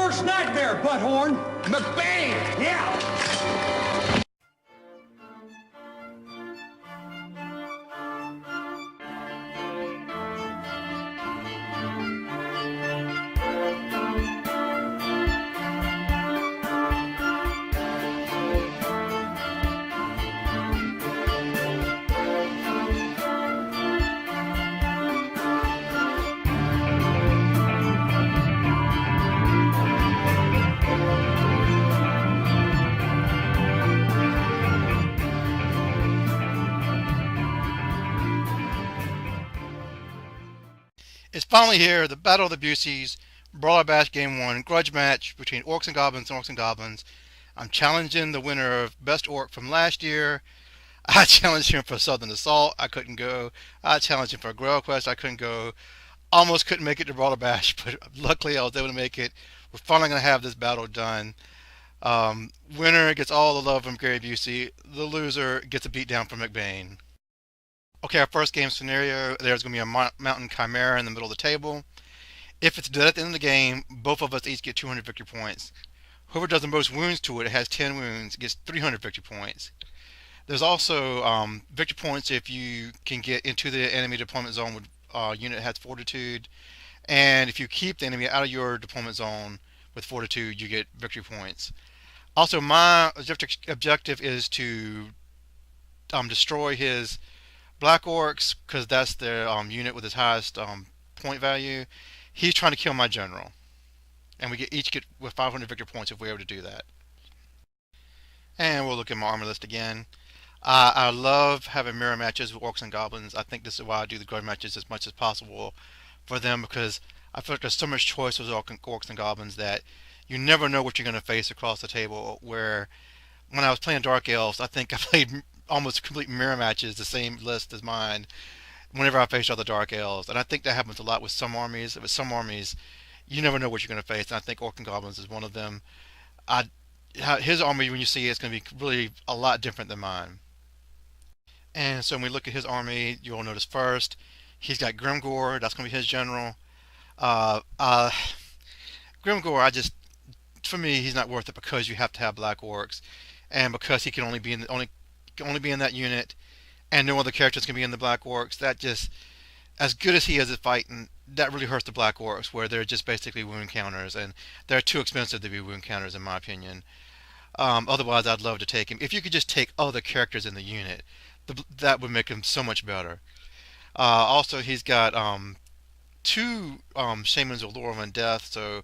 worst nightmare, Butthorn. McBain! Yeah. It's finally here, the Battle of the Buseys, Brawler Bash Game 1, grudge match between Orcs and Goblins and Orcs and Goblins. I'm challenging the winner of Best Orc from last year. I challenged him for Southern Assault, I couldn't go. I challenged him for Grail Quest, I couldn't go. Almost couldn't make it to Brawler Bash, but luckily I was able to make it. We're finally going to have this battle done. Winner gets all the love from Gary Busey. The loser gets a beatdown from McBain. Okay, our first game scenario, there's going to be a mountain chimera in the middle of the table. If it's dead at the end of the game, both of us each get 200 victory points. Whoever does the most wounds to it has 10 wounds, gets 300 victory points. There's also victory points if you can get into the enemy deployment zone with a unit that has fortitude. And if you keep the enemy out of your deployment zone with fortitude, you get victory points. Also, my objective is to destroy his Black Orcs, because that's their unit with his highest point value. He's trying to kill my general. And we each get with 500 victory points if we're able to do that. And we'll look at my armor list again. I love having mirror matches with Orcs and Goblins. I think this is why I do the grudge matches as much as possible for them, because I feel like there's so much choice with Orcs and Goblins that you never know what you're going to face across the table. Where when I was playing Dark Elves, I think I played almost complete mirror matches, the same list as mine, whenever I faced other Dark Elves. And I think that happens a lot with some armies. With some armies, you never know what you're going to face, and I think Orcs and Goblins is one of them. His army, when you see it, it's going to be really a lot different than mine. And so when we look at his army, you'll notice first, he's got Grimgor, that's going to be his general. Grimgor, for me, he's not worth it because you have to have Black Orcs, and because he can only be in that unit, and no other characters can be in the Black Orcs. That just, as good as he is at fighting, that really hurts the Black Orcs, where they're just basically wound counters, and they're too expensive to be wound counters in my opinion. Otherwise, I'd love to take him. If you could just take other characters in the unit, that would make him so much better. Also, he's got two Shamans of Laurel and Death, so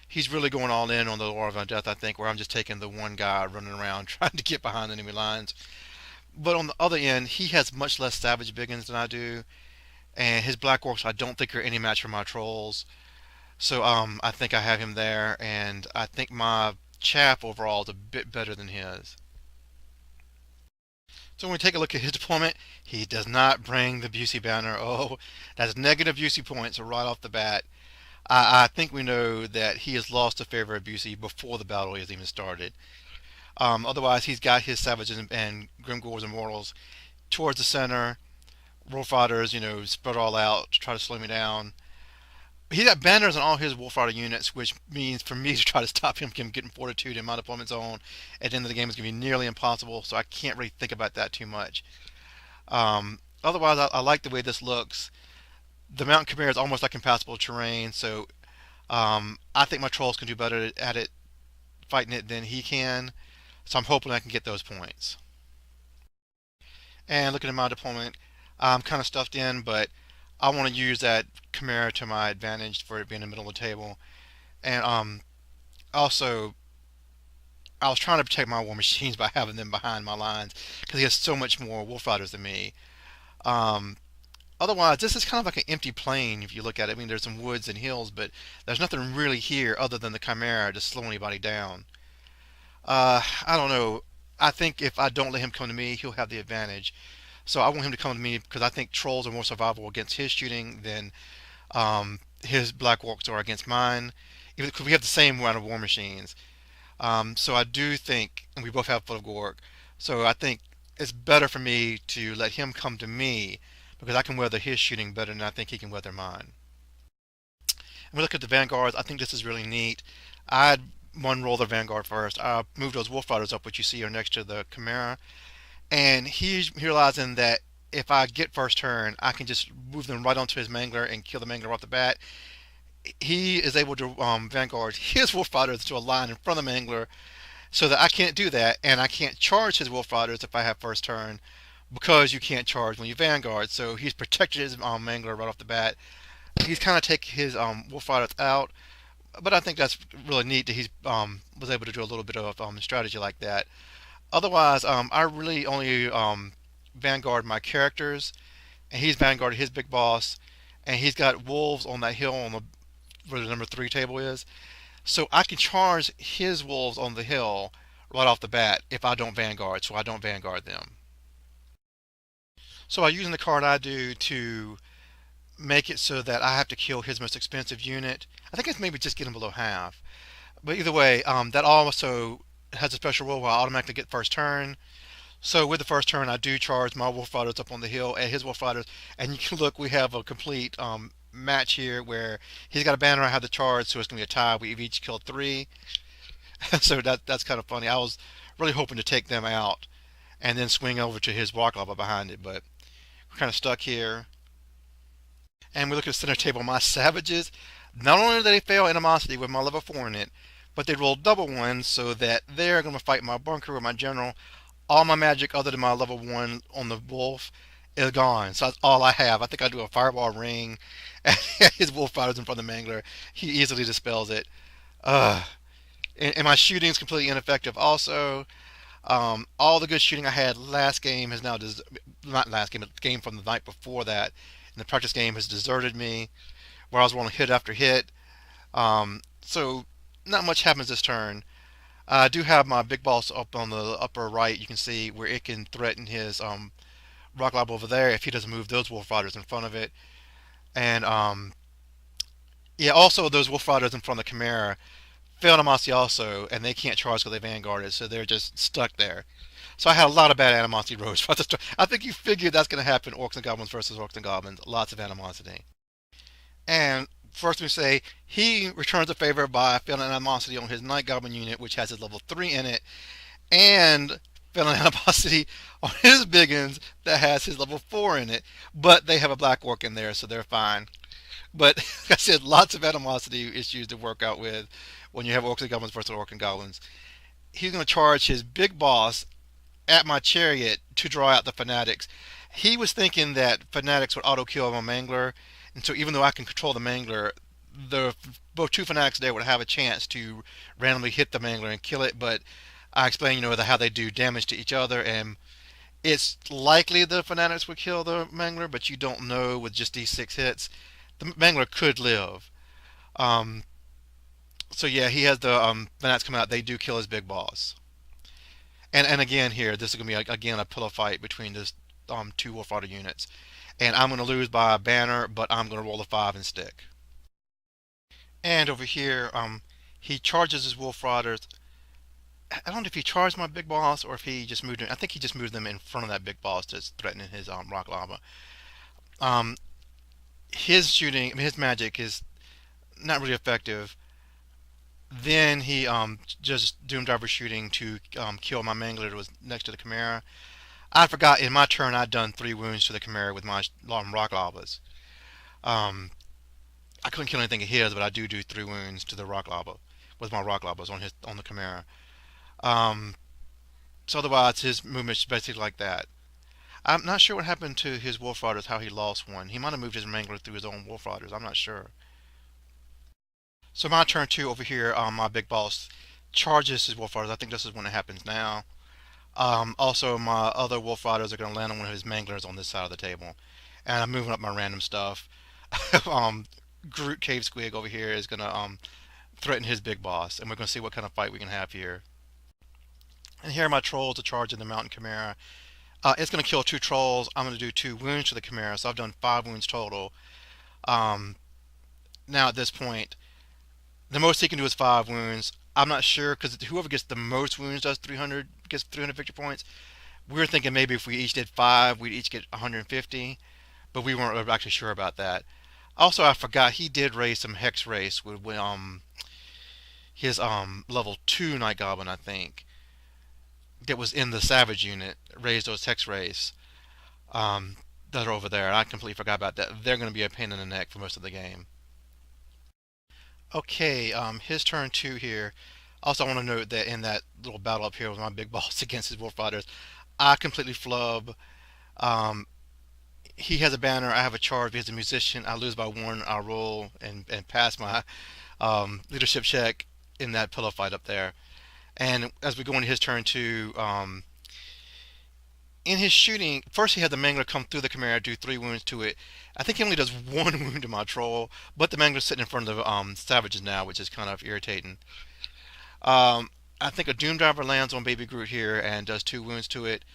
he's really going all in on the Laurel and Death, I think, where I'm just taking the one guy running around trying to get behind enemy lines. But on the other end, he has much less Savage Biggins than I do, and his Black Orcs I don't think are any match for my Trolls. So I think I have him there, and I think my Chaff overall is a bit better than his. So when we take a look at his deployment, he does not bring the Busey banner. Oh, that's negative Busey points right off the bat. I think we know that he has lost the favor of Busey before the battle has even started. Otherwise, he's got his Savages and Grimgors and Mortals towards the center. Wolf Riders, spread all out to try to slow me down. He's got banners on all his Wolf Rider units, which means for me to try to stop him from getting fortitude in my deployment zone at the end of the game is going to be nearly impossible, so I can't really think about that too much. Otherwise, I like the way this looks. The Mountain Chimera is almost like impassable terrain, so I think my Trolls can do better at it fighting it than he can, so I'm hoping I can get those points. And looking at my deployment, I'm kind of stuffed in, but I want to use that Chimera to my advantage for it being in the middle of the table. And also, I was trying to protect my War Machines by having them behind my lines, because he has so much more Wolf Riders than me. Otherwise, this is kind of like an empty plain if you look at it. I mean, there's some woods and hills, but there's nothing really here other than the Chimera to slow anybody down. I don't know. I think if I don't let him come to me, he'll have the advantage. So I want him to come to me because I think Trolls are more survivable against his shooting than his Black Orcs are against mine, because we have the same amount of War Machines. So I do think, and we both have Foot of Gork, so I think it's better for me to let him come to me, because I can weather his shooting better than I think he can weather mine. And we look at the Vanguards. I think this is really neat. I'd one roll the Vanguard first. I moved those Wolf Riders up, which you see are next to the Chimera, and he's realizing that if I get first turn, I can just move them right onto his Mangler and kill the Mangler off the bat. He is able to Vanguard his Wolf Riders to a line in front of the Mangler, so that I can't do that, and I can't charge his Wolf Riders if I have first turn, because you can't charge when you Vanguard. So he's protected his Mangler right off the bat. He's kind of taken his Wolf Riders out, but I think that's really neat that he's was able to do a little bit of strategy like that. Otherwise, I really only Vanguard my characters, and he's Vanguarded his big boss, and he's got wolves on that hill on the where the number 3 table is. So I can charge his wolves on the hill right off the bat if I don't Vanguard, so I don't Vanguard them. So by using the card I do to make it so that I have to kill his most expensive unit, I think it's maybe just get him below half. But either way, that also has a special rule where I automatically get first turn. So with the first turn, I do charge my Wolf Riders up on the hill and his Wolf Riders, and you can look, we have a complete match here where he's got a banner, I have the charge, so it's going to be a tie. We've each killed 3. So that's kind of funny. I was really hoping to take them out and then swing over to his Rock Lava behind it, but we're kind of stuck here. And we look at the center table. My Savages, not only did they fail Animosity with my level 4 in it, but they rolled double ones so that they're going to fight my Bunker or my General. All my magic other than my level 1 on the Wolf is gone. So that's all I have. I think I do a Fireball Ring and his Wolf Riders in front of the Mangler. He easily dispels it. And my shooting is completely ineffective also. All the good shooting I had last game has now, not last game, but the game from the night before that, in the practice game, has deserted me, where I was rolling hit after hit. So not much happens this turn. I do have my big boss up on the upper right. You can see where it can threaten his Rock Lava over there if he doesn't move those Wolf Riders in front of it. And yeah, also those Wolf Riders in front of the Chimera fail Animosity also, and they can't charge because they Vanguarded, so they're just stuck there. So I had a lot of bad Animosity rolls. I think you figured that's going to happen, Orcs and Goblins versus Orcs and Goblins. Lots of Animosity. And first we say, he returns a favor by failing Animosity on his Night Goblin unit, which has his level 3 in it, and failing Animosity on his Biggins that has his level 4 in it. But they have a Black Orc in there, so they're fine. But like I said, lots of Animosity issues to work out with when you have Orcs and Goblins versus Orcs and Goblins. He's going to charge his big boss at my chariot to draw out the Fanatics. He was thinking that Fanatics would auto-kill my Mangler, and so even though I can control the Mangler, both 2 Fanatics there would have a chance to randomly hit the Mangler and kill it, but I explained, how they do damage to each other, and it's likely the Fanatics would kill the Mangler, but you don't know with just these 6 hits. The Mangler could live. So yeah, he has the Fanatics come out. They do kill his big boss. And again here, this is going to be again a pillow fight between this 2 Wolf Rider units. And I'm going to lose by a banner, but I'm going to roll a 5 and stick. And over here, he charges his Wolf Riders. I don't know if he charged my big boss or if he just moved them. I think he just moved them in front of that big boss that's threatening his Rock Lava. His shooting, his magic is not really effective. Then he just Doom Diver shooting to kill my Mangler that was next to the Chimera. I forgot in my turn I'd done 3 wounds to the Chimera with my Rock Lavas. I couldn't kill anything of his, but I do 3 wounds to the Rock Lava with my Rock Lavas on the Chimera. So otherwise his movement is basically like that. I'm not sure what happened to his Wolf Riders, how he lost one. He might have moved his Mangler through his own Wolf Riders. I'm not sure. So my turn 2 over here, my big boss charges his Wolf Riders. I think this is when it happens now. Also, my other Wolf Riders are going to land on one of his Manglers on this side of the table. And I'm moving up my random stuff. Groot Cave Squig over here is going to threaten his big boss. And we're going to see what kind of fight we can have here. And here are my trolls to charge in the Mountain Chimera. It's going to kill 2 trolls. I'm going to do 2 wounds to the Chimera. So I've done 5 wounds total. Now at this point, the most he can do is 5 wounds. I'm not sure, because whoever gets the most wounds gets 300 victory points. We were thinking maybe if we each did 5, we'd each get 150, but we weren't actually sure about that. Also, I forgot he did raise some Hex Race when his level 2 Night Goblin, I think, that was in the Savage unit, raised those hex rays um, that are over there. I completely forgot about that. They're going to be a pain in the neck for most of the game. Okay, his turn 2 here. Also, I want to note that in that little battle up here with my big boss against his wolf riders, I completely flub. Um, he has a banner, I have a charge. He has a musician, I lose by 1. I roll and pass my leadership check in that pillow fight up there. And as we go into his turn 2, in his shooting, first he had the Mangler come through the Chimera, do 3 wounds to it. I think he only does 1 wound to my troll, but the Mangler's sitting in front of the Savages now, which is kind of irritating. I think a Doom Driver lands on Baby Groot here and does 2 wounds to it.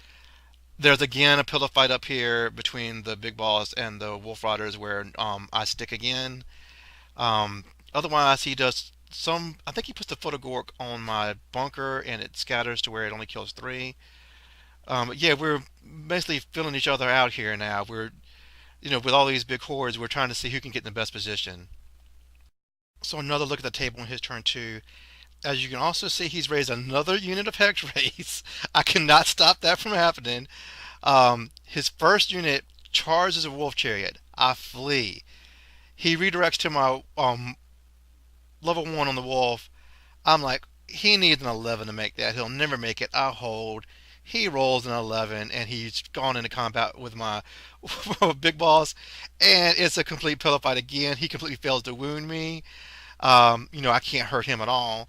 There's again a pillow fight up here between the big boss and the Wolf Riders where I stick again. Otherwise, he does some. I think he puts the Photogork on my bunker and it scatters to where it only kills 3. Yeah, we're basically filling each other out here now. We're, with all these big hordes, we're trying to see who can get in the best position. So another look at the table in his turn 2. As you can also see, he's raised another unit of hex rays. I cannot stop that from happening. His first unit charges a wolf chariot. I flee. He redirects to my level 1 on the wolf. I'm like, he needs an 11 to make that. He'll never make it. I hold. He rolls an 11, and he's gone into combat with my big boss, and it's a complete pillow fight again. He completely fails to wound me. I can't hurt him at all.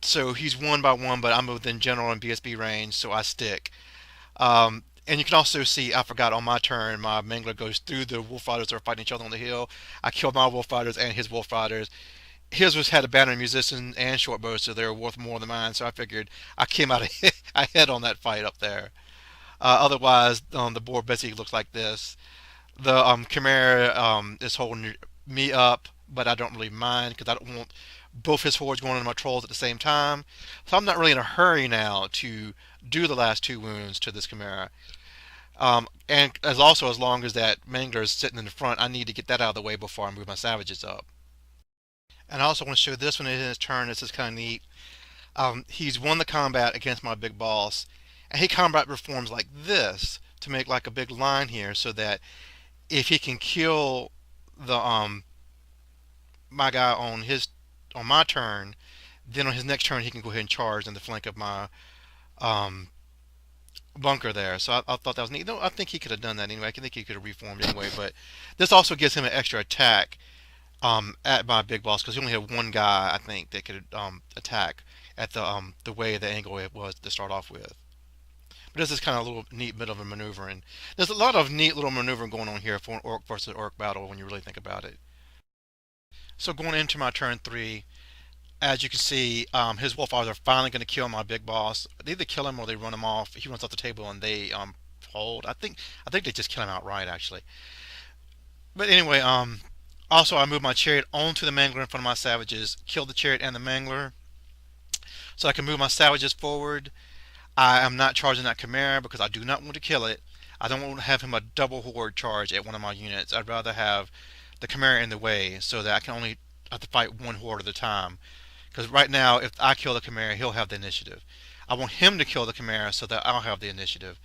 So he's 1 by 1, but I'm within general and BSB range, so I stick. And you can also see, I forgot, on my turn, my Mangler goes through the Wolf Riders that are fighting each other on the hill. I killed my Wolf Riders and his Wolf Riders. His had a banner musician and short bow, so they were worth more than mine. So I figured I came out ahead on that fight up there. Otherwise, the board basically looks like this. The Chimera is holding me up, but I don't really mind because I don't want both his hordes going into my trolls at the same time. So I'm not really in a hurry now to do the last 2 wounds to this Chimera. And as long as that Mangler is sitting in the front, I need to get that out of the way before I move my Savages up. And I also want to show this one in his turn. This is kind of neat. He's won the combat against my big boss, and he combat reforms like this to make like a big line here, so that if he can kill the my guy on my turn, then on his next turn he can go ahead and charge in the flank of my bunker there. So I thought that was neat. No, I think he could have done that anyway. I think he could have reformed anyway, but this also gives him an extra attack at my big boss because he only had 1 guy, I think, that could attack at the way the angle it was to start off with. But this is kind of a little neat bit of a maneuver, and there's a lot of neat little maneuvering going on here for an orc versus orc battle when you really think about it. So going into my turn 3, as you can see, his wolf riders are finally going to kill my big boss. They either kill him or they run him off. He runs off the table and they hold. I think they just kill him outright actually. But anyway, also I move my chariot onto the Mangler in front of my Savages, kill the chariot and the Mangler, so I can move my Savages forward. I am not charging that Chimera because I do not want to kill it. I don't want to have him a double horde charge at one of my units. I'd rather have the Chimera in the way so that I can only have to fight 1 horde at a time. Because right now, if I kill the Chimera, he'll have the initiative. I want him to kill the Chimera so that I'll have the initiative.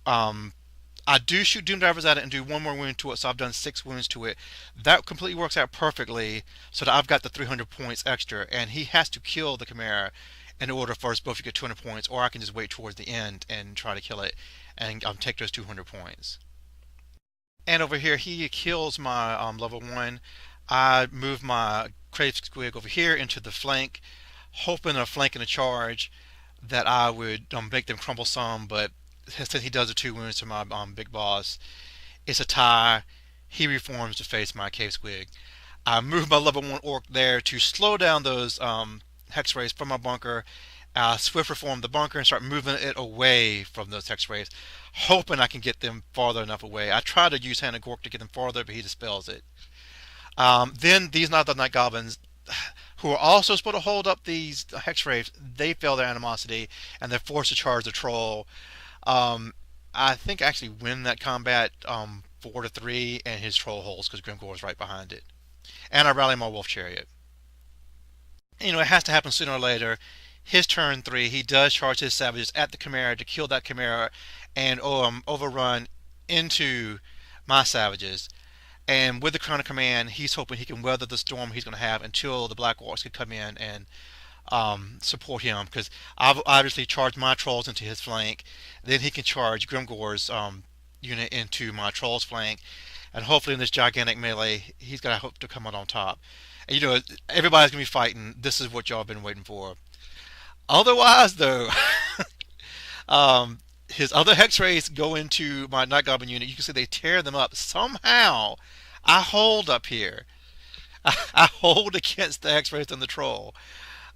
I do shoot Doom Divers at it and do 1 more wound to it, so I've done 6 wounds to it. That completely works out perfectly so that I've got the 300 points extra, and he has to kill the Chimera in order for us both to get 200 points, or I can just wait towards the end and try to kill it and take those 200 points. And over here, he kills my level 1. I move my Crave Squig over here into the flank, hoping a flank and a charge that I would make them crumble some, but since he does the 2 wounds to my big boss, it's a tie. He reforms to face my Cave Squig. I move my level 1 orc there to slow down those hex rays from my bunker. Swift reform the bunker and start moving it away from those hex rays, hoping I can get them farther enough away. I try to use Hand of Gork to get them farther, but he dispels it. Then these Night Goblins, who are also supposed to hold up these hex rays, they fail their animosity and they're forced to charge the troll. I think I actually win that combat 4-3, and his troll holds because Grimgor is right behind it. And I rally my wolf chariot. it has to happen sooner or later. His turn 3, he does charge his savages at the Chimera to kill that Chimera and overrun into my savages. And with the Crown of Command, he's hoping he can weather the storm he's going to have until the Black Orcs can come in and support him. Because I've obviously charged my trolls into his flank. Then he can charge Grimgor's unit into my troll's flank. And hopefully in this gigantic melee, he's going to hope to come out on top. And everybody's going to be fighting. This is what y'all have been waiting for. Otherwise, though, his other hex rays go into my Night Goblin unit. You can see they tear them up. Somehow, I hold up here. I hold against the hex rays and the troll.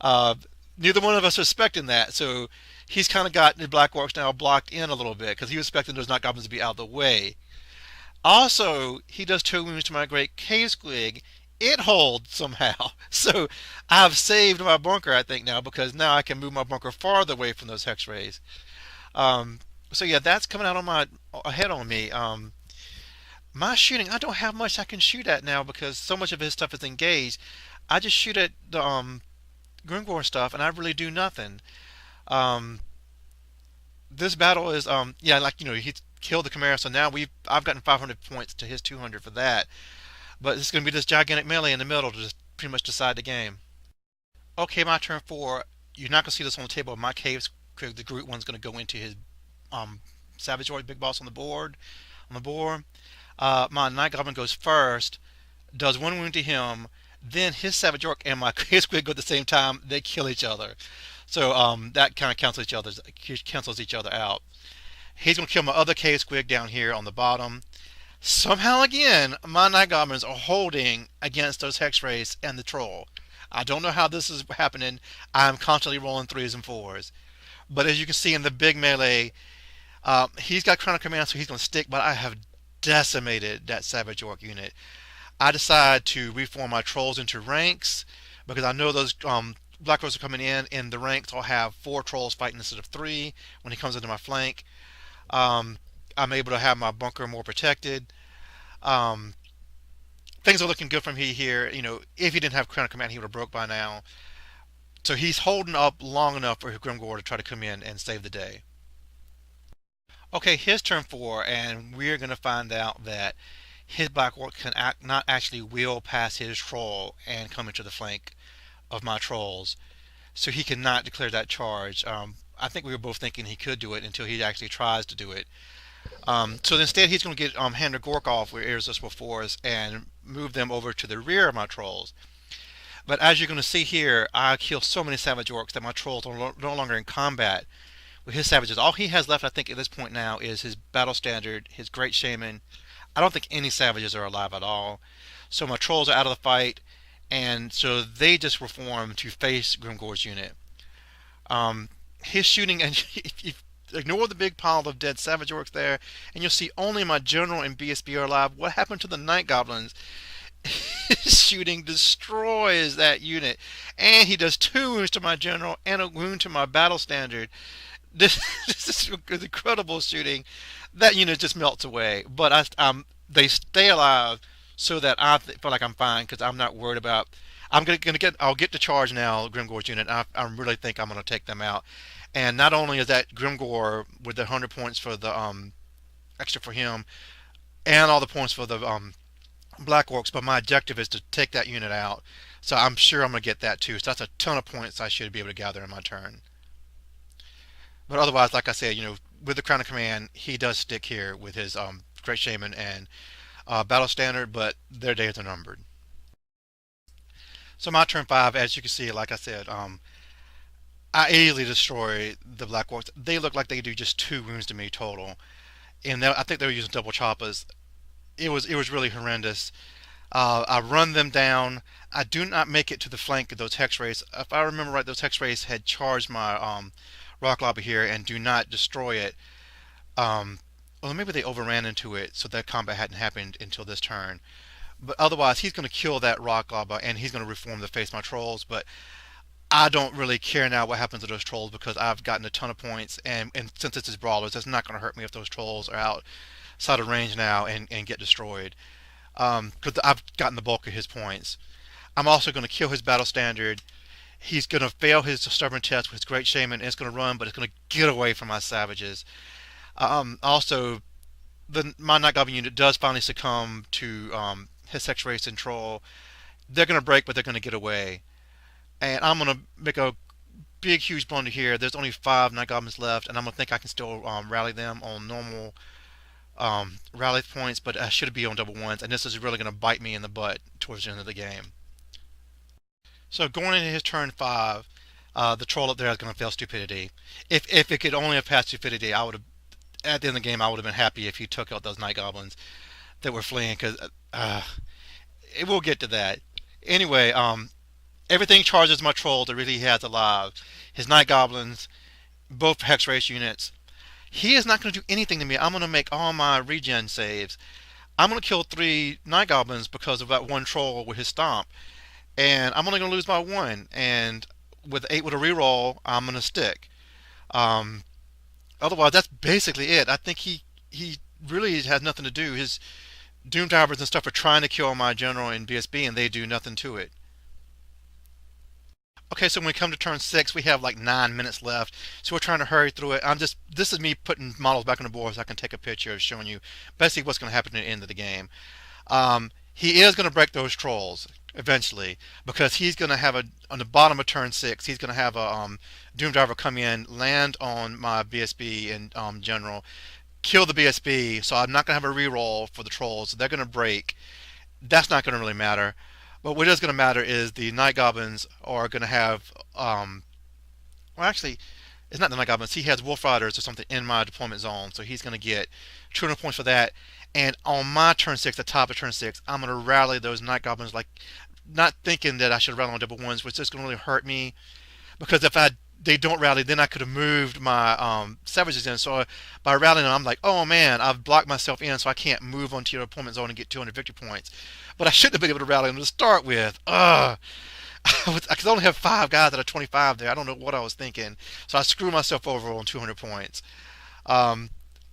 Neither one of us are expecting that, so he's kind of got the Black Orcs now blocked in a little bit because he was expecting those Night Goblins to be out of the way. Also, he does 2 wounds to my Great Cave Squig. It holds somehow. So I've saved my bunker, I think, now, because now I can move my bunker farther away from those hex rays. So yeah, that's coming out on ahead on me. My shooting, I don't have much I can shoot at now because so much of his stuff is engaged. I just shoot at the Grimgor stuff, and I really do nothing. This battle is yeah, he killed the Chimera, so now I've gotten 500 points to his 200 for that. But it's going to be this gigantic melee in the middle to just pretty much decide the game. Okay, my turn 4. You're not going to see this on the table. My caves, the Groot one's going to go into his Savage Orc Big Boss on the board. My Night Goblin goes first, does 1 wound to him. Then his Savage Orc and my Cave Squig go at the same time. They kill each other. So that kind of cancels each other out. He's going to kill my other Cave Squig down here on the bottom. Somehow again, my Night Goblins are holding against those hex rays and the troll. I don't know how this is happening. I'm constantly rolling 3s and 4s. But as you can see in the big melee, he's got Crown of Command, so he's going to stick, but I have decimated that Savage Orc unit. I decide to reform my trolls into ranks because I know those Black Orcs are coming in the ranks. I'll have 4 trolls fighting instead of 3 when he comes into my flank. I'm able to have my bunker more protected. Things are looking good for me here. If he didn't have Crown of Command, he would have broke by now. So he's holding up long enough for Grimgor to try to come in and save the day. Okay, his turn 4, and we're going to find out that his Black Orc can not actually wheel past his troll and come into the flank of my trolls. So he cannot declare that charge. I think we were both thinking he could do it until he actually tries to do it. So instead he's going to get Hamner Gorkov, where Irresistible Force, and move them over to the rear of my trolls. But as you're going to see here, I kill so many Savage Orcs that my trolls are no longer in combat with his savages. All he has left, I think, at this point now is his Battle Standard, his Great Shaman. I don't think any savages are alive at all. So my trolls are out of the fight, and so they just reform to face Grimgor's unit. His shooting, and if ignore the big pile of dead Savage Orcs there, and you'll see only my General and BSB are alive. What happened to the Night Goblins? His shooting destroys that unit, and he does 2 wounds to my General and a wound to my Battle Standard. This is incredible shooting. That unit just melts away, but they stay alive, so that I feel like I'm fine because I'm not worried about. I'll get to charge now, Grimgor's unit. I really think I'm going to take them out. And not only is that Grimgor with the 100 points for the extra for him, and all the points for the Black Orcs, but my objective is to take that unit out. So I'm sure I'm going to get that too. So that's a ton of points I should be able to gather in my turn. But otherwise, like I said, with the Crown of Command, he does stick here with his Great Shaman and Battle Standard, but their days are numbered. So my turn 5, as you can see, like I said, I easily destroy the Black Orcs. They look like they do just 2 wounds to me total, and I think they were using double choppers. It was really horrendous. I run them down. I do not make it to the flank of those hex rays. If I remember right, those hex rays had charged my rock lobby here and do not destroy it. Well, maybe they overran into it, so that combat hadn't happened until this turn. But otherwise, he's going to kill that rock lava, and he's going to reform to face my trolls. But I don't really care now what happens to those trolls because I've gotten a ton of points, and since this is Brawlers, it's not going to hurt me if those trolls are outside of range now and get destroyed. Because I've gotten the bulk of his points. I'm also going to kill his Battle Standard, He's going to fail his stubborn test with his Great Shaman, and it's going to run, but it's going to get away from my savages. Also, my Night Goblin unit does finally succumb to his Hex Race and Troll. They're going to break, but they're going to get away. And I'm going to make a big, huge blunder here. There's only 5 Night Goblins left, and I'm going to think I can still rally them on normal rally points, but I should be on double ones, and this is really going to bite me in the butt towards the end of the game. So going into his turn 5, the troll up there is going to fail stupidity. If it could only have passed stupidity, I would have, at the end of the game, I would have been happy if he took out those Night Goblins that were fleeing, because it will get to that. Anyway, everything charges my troll that really has alive. His Night Goblins, both Hex Race units. He is not going to do anything to me. I'm going to make all my regen saves. I'm going to kill 3 Night Goblins because of that one troll with his stomp. And I'm only going to lose by 1. And with 8 with a reroll, I'm going to stick. Otherwise, that's basically it. I think he really has nothing to do. His Doom Divers and stuff are trying to kill my general in BSB, and they do nothing to it. Okay, so when we come to turn 6, we have like 9 minutes left, so we're trying to hurry through it. This is me putting models back on the board so I can take a picture of showing you basically what's going to happen at the end of the game. He is going to break those trolls eventually, because he's going to have on the bottom of turn 6, he's going to have a Doom Diver come in, land on my BSB and general, kill the BSB, so I'm not going to have a reroll for the trolls, so they're going to break. That's not going to really matter. But what is going to matter is the Night Goblins are going to have, well actually, it's not the Night Goblins, he has Wolf Riders or something in my deployment zone, so he's going to get 200 points for that. And on my turn 6, the top of turn 6, I'm going to rally those Night Goblins, like, not thinking that I should rally on double ones, which is going to really hurt me, because if they don't rally, then I could have moved my savages in. So by rallying them, I'm like, oh man, I've blocked myself in, so I can't move onto your opponent zone and get 200 victory points. But I shouldn't have been able to rally them to start with. I could only have 5 guys out of 25 there. I don't know what I was thinking. So I screwed myself over on 200 points.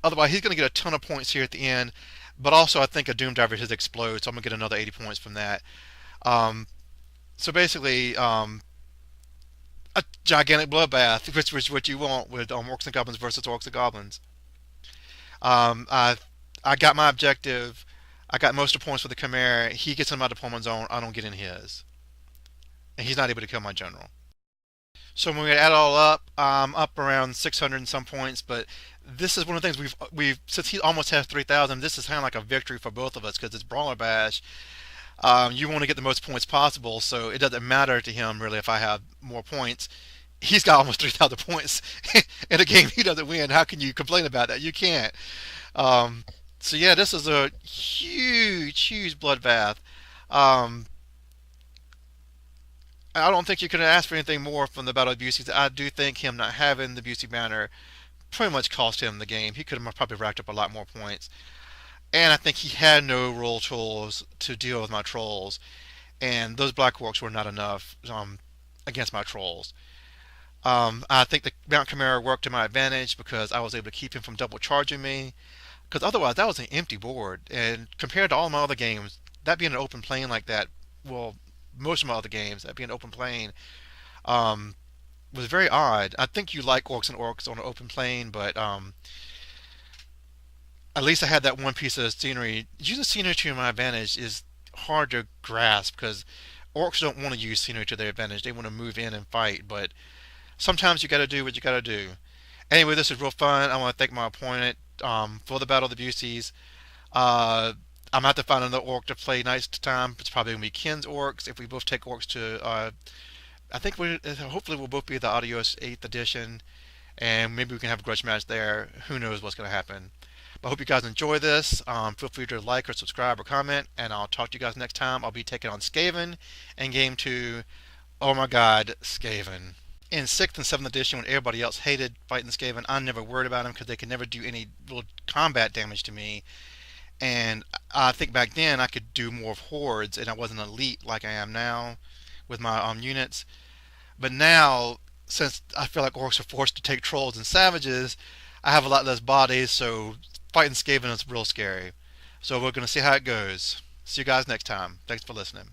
Otherwise, he's going to get a ton of points here at the end. But also, I think a Doom Diver has exploded, so I'm going to get another 80 points from that. So basically, a gigantic bloodbath, which is what you want with Orcs and Goblins versus Orcs and Goblins. I got my objective. I got most of the points for the Chimera. He gets in my deployment zone. I don't get in his. And he's not able to kill my general. So when we add it all up, I'm up around 600 and some points, but this is one of the things we've since he almost has 3,000, this is kind of like a victory for both of us, because it's Brawler Bash. You want to get the most points possible, so it doesn't matter to him really if I have more points. He's got almost 3,000 points in a game he doesn't win. How can you complain about that? You can't. So yeah, this is a huge, huge bloodbath. I don't think you could ask for anything more from the Battle of Buseys. I do think him not having the Busey banner pretty much cost him the game. He could have probably racked up a lot more points. And I think he had no roll tools to deal with my trolls. And those Black Orcs were not enough against my trolls. I think the Mount Chimera worked to my advantage because I was able to keep him from double charging me. Because otherwise, that was an empty board. And compared to all my other games, that being an open plane like that, well, most of my other games, that being an open plane, was very odd. I think you like Orcs and Orcs on an open plane, but at least I had that one piece of scenery. Using scenery to my advantage is hard to grasp, because Orcs don't want to use scenery to their advantage. They want to move in and fight, but sometimes you got to do what you got to do. Anyway, this is real fun. I want to thank my opponent for the Battle of the Buseys. I'm going to have to find another Orc to play next time. It's probably going to be Ken's Orcs. If we both take Orcs to, I think hopefully we'll both be the Adios 8th edition, and maybe we can have a grudge match there. Who knows what's going to happen. But I hope you guys enjoy this. Feel free to like or subscribe or comment, and I'll talk to you guys next time. I'll be taking on Skaven in Game 2. Oh my god, Skaven. In 6th and 7th edition, when everybody else hated fighting Skaven, I never worried about them because they could never do any real combat damage to me. And I think back then I could do more of hordes, and I wasn't elite like I am now with my units. But now, since I feel like Orcs are forced to take trolls and savages, I have a lot less bodies, so fighting Skaven is real scary. So we're going to see how it goes. See you guys next time. Thanks for listening.